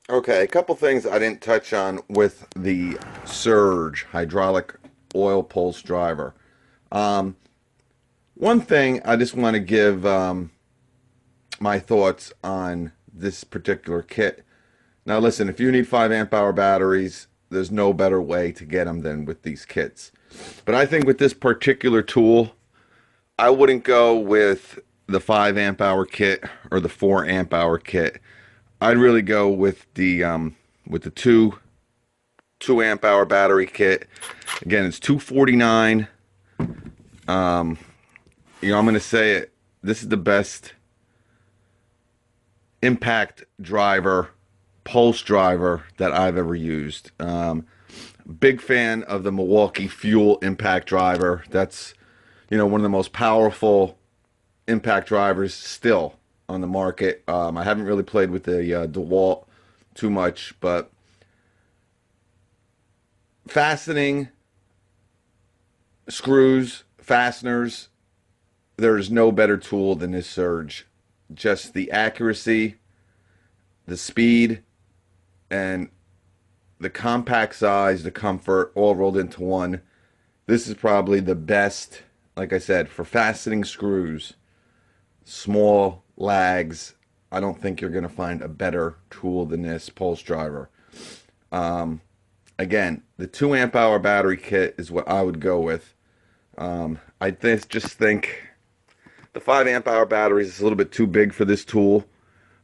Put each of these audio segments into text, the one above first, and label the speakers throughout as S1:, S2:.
S1: Okay, a couple things I didn't touch on with the Surge hydraulic oil pulse driver. Um, One thing I just want to give my thoughts on this particular kit. Now, listen, if you need 5 amp hour batteries, there's no better way to get them than with these kits. But I think with this particular tool, I wouldn't go with the 5 amp hour kit or the 4 amp hour kit. I'd really go with the 2 amp hour battery kit. Again, it's 249. I'm going to say it. This is the best impact driver, pulse driver that I've ever used. Big fan of the Milwaukee Fuel impact driver. That's one of the most powerful impact drivers still on the market. I haven't really played with the DeWalt too much, but fastening screws, fasteners, there's no better tool than this Surge. Just the accuracy, the speed, and the compact size, the comfort, all rolled into one. This is probably the best, like I said, for fastening screws, small lags. I don't think you're going to find a better tool than this pulse driver. Um, Again, the 2 amp hour battery kit is what I would go with. Just think the 5 amp hour batteries is a little bit too big for this tool.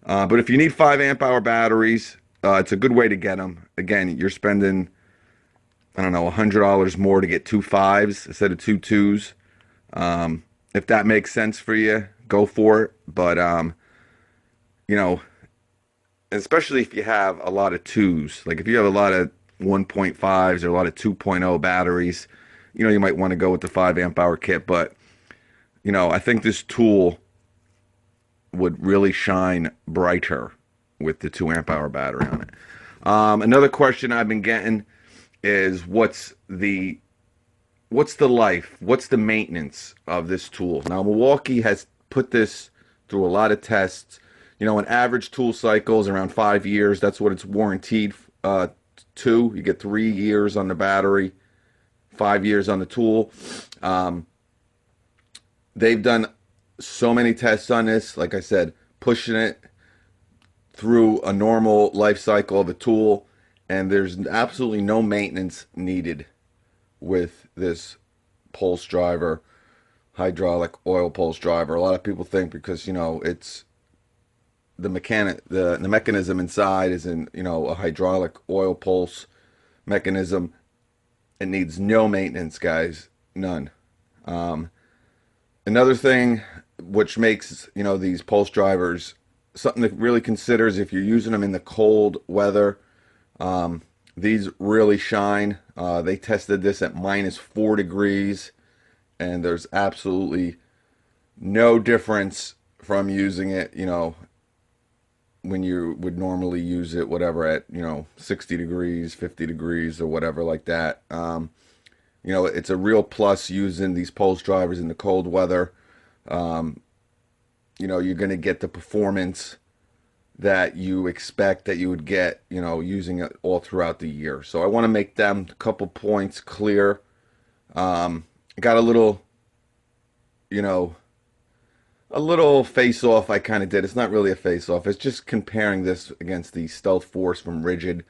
S1: But if you need 5 amp hour batteries, it's a good way to get them. Again, you're spending, I don't know, $100 more to get 2 5s instead of 2 2s. If that makes sense for you, go for it. But, you know, especially if you have a lot of 2s, like if you have a lot of 1.5s or a lot of 2.0 batteries, you might want to go with the 5 amp hour kit. But, I think this tool would really shine brighter with the 2 amp hour battery on it. Another question I've been getting is what's the life, what's the maintenance of this tool? Now Milwaukee has put this through a lot of tests. An average tool cycle is around 5 years. That's what it's warranted to. You get 3 years on the battery, 5 years on the tool. Um, they've done so many tests on this. Like I said, pushing it through a normal life cycle of a tool, and there's absolutely no maintenance needed with this pulse driver, hydraulic oil pulse driver. A lot of people think because it's the mechanism inside is in a hydraulic oil pulse mechanism. It needs no maintenance, guys, none. Um, Another thing which makes these pulse drivers something to really consider is if you're using them in the cold weather. Um, these really shine. They tested this at -4 degrees, and there's absolutely no difference from using it, when you would normally use it, whatever, at, 60 degrees, 50 degrees, or whatever like that. It's a real plus using these pulse drivers in the cold weather. Um, you're going to get the performance that you expect that you would get, using it all throughout the year. So I want to make them a couple points clear. Got a little, you know, a little face off I kind of did. It's not really a face off. It's just comparing this against the Stealth Force from Ridgid,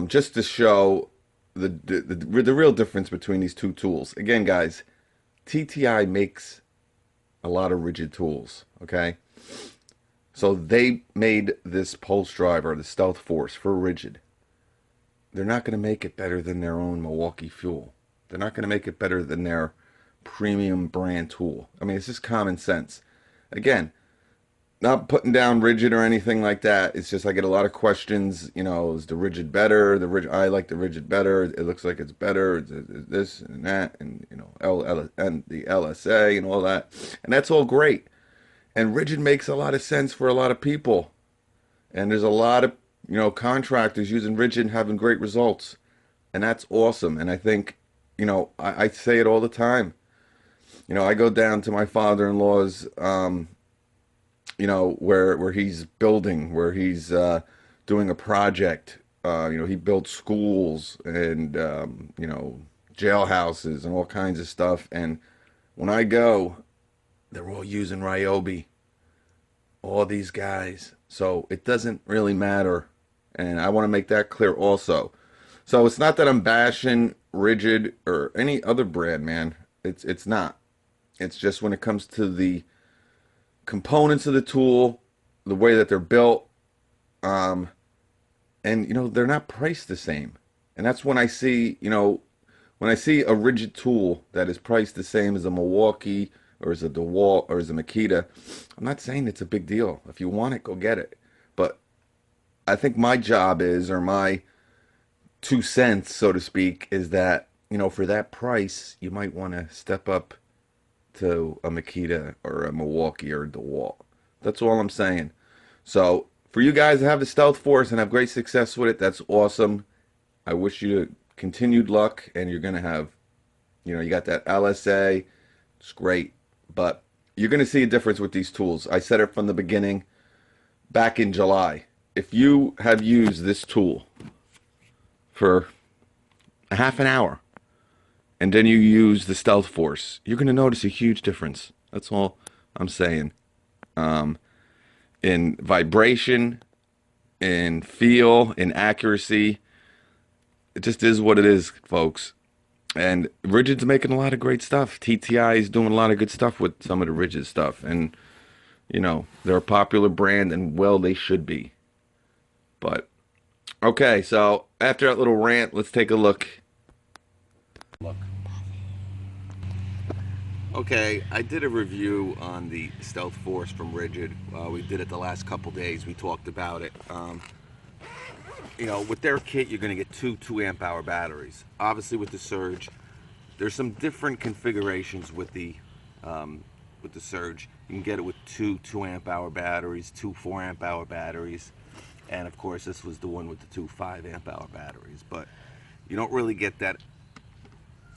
S1: just to show the real difference between these two tools. Again, guys, TTI makes a lot of Ridgid tools. Okay, so they made this pulse driver, the Stealth Force, for Ridgid. They're not going to make it better than their own Milwaukee Fuel. They're not going to make it better than their premium brand tool. I mean, it's just common sense. Again, not putting down Ridgid or anything like that. It's just I get a lot of questions. Is the Ridgid better? I like the Ridgid better. It looks like it's better. It's this and that, and and the LSA and all that, and that's all great. And Ridgid makes a lot of sense for a lot of people. And there's a lot of contractors using Ridgid and having great results, and that's awesome. And I think I say it all the time. I go down to my father-in-law's, where he's building, where he's doing a project. He built schools and jailhouses and all kinds of stuff. And when I go, they're all using Ryobi, all these guys. So it doesn't really matter. And I want to make that clear also. So it's not that I'm bashing Ridgid or any other brand, man. It's not. It's just when it comes to the components of the tool, the way that they're built, um, and they're not priced the same. And that's when I see, when I see a Ridgid tool that is priced the same as a Milwaukee or as a DeWalt or as a Makita, I'm not saying it's a big deal. If you want it, go get it. But I think my job is, or my 2 cents, so to speak, is that, for that price, you might want to step up to a Makita or a Milwaukee or a DeWalt. That's all I'm saying. So for you guys to have the Stealth Force and have great success with it, that's awesome. I wish you continued luck, and you're going to have, you got that LSA. It's great. But you're going to see a difference with these tools. I said it from the beginning back in July. If you have used this tool for a half an hour, and then you use the Stealth Force, you're going to notice a huge difference. That's all I'm saying. In vibration, in feel, in accuracy. It just is what it is, folks. And Ridgid's making a lot of great stuff. TTI is doing a lot of good stuff with some of the Ridgid stuff. And, they're a popular brand, and well, they should be. But, okay, so after that little rant, let's take a look. Okay, I did a review on the Stealth Force from Ridgid. We did it the last couple days. We talked about it. With their kit, you're going to get two 2-amp hour batteries. Obviously, with the Surge, there's some different configurations with the Surge. You can get it with two 2-amp hour batteries, two 4-amp hour batteries, and of course, this was the one with the two 5-amp hour batteries. But you don't really get that.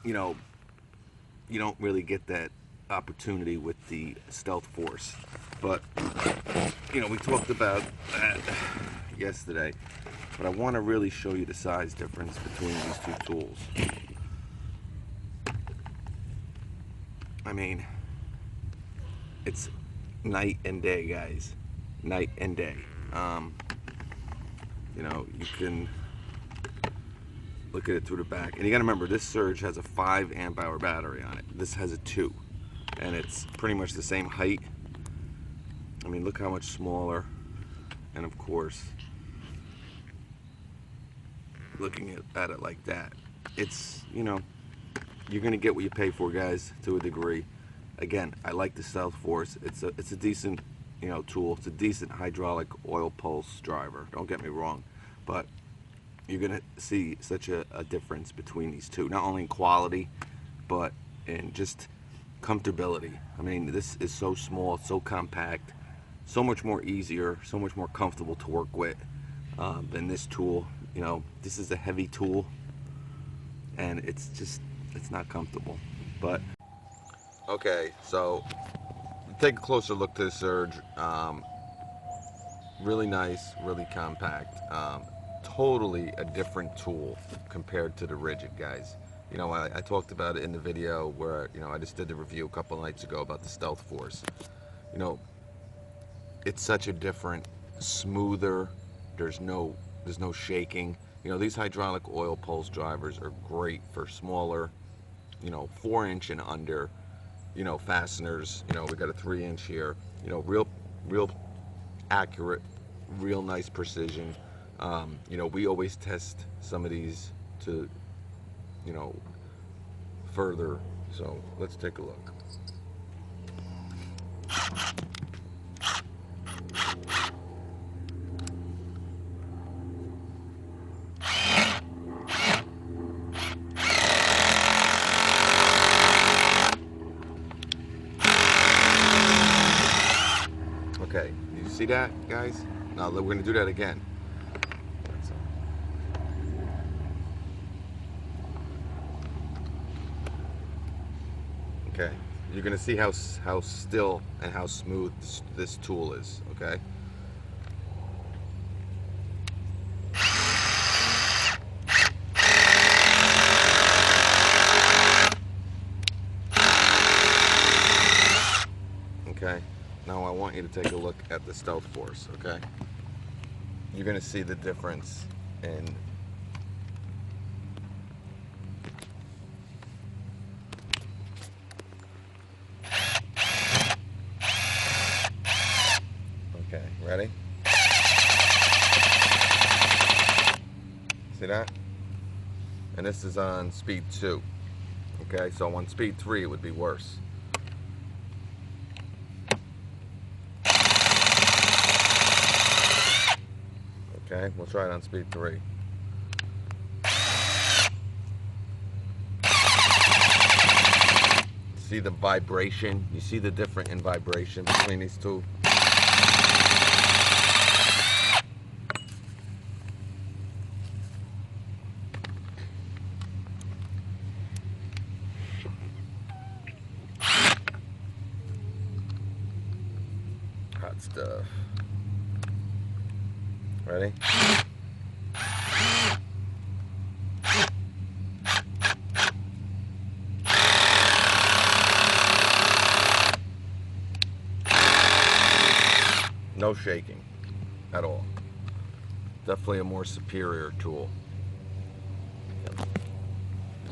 S1: You don't really get that opportunity with the Stealth Force. But, we talked about that yesterday. But I want to really show you the size difference between these two tools. I mean, it's night and day, guys. Night and day. You can look at it through the back. And you gotta remember, this Surge has a 5-amp hour battery on it. This has a 2. And it's pretty much the same height. I mean, look how much smaller. And of course, looking at it like that, it's, you're gonna get what you pay for, guys, to a degree. Again, I like the Stealth Force. It's a decent, tool. It's a decent hydraulic oil pulse driver. Don't get me wrong. But you're gonna see such a difference between these two, not only in quality, but in just comfortability. I mean, this is so small, so compact, so much more easier, so much more comfortable to work with than this tool. This is a heavy tool, and it's not comfortable. But okay, so take a closer look to the Surge. Really nice, really compact. Totally a different tool compared to the Ridgid, guys. I talked about it in the video where, I just did the review a couple nights ago about the Stealth Force. It's such a different, smoother, there's no shaking. These hydraulic oil pulse drivers are great for smaller, 4-inch and under, fasteners. We got a 3-inch here, real accurate, real nice precision. We always test some of these to, further. So let's take a look. Okay, you see that, guys? Now we're going to do that again. Okay, you're going to see how still and how smooth this tool is, okay? you to take a look at the Stealth Force, okay? You're going to see the difference in okay, ready? See that? And this is on speed 2. Okay, so on speed 3 it would be worse. Okay, we'll try it on speed 3. See the vibration? You see the difference in vibration between these two? Hot stuff. Ready? No shaking at all. Definitely a more superior tool.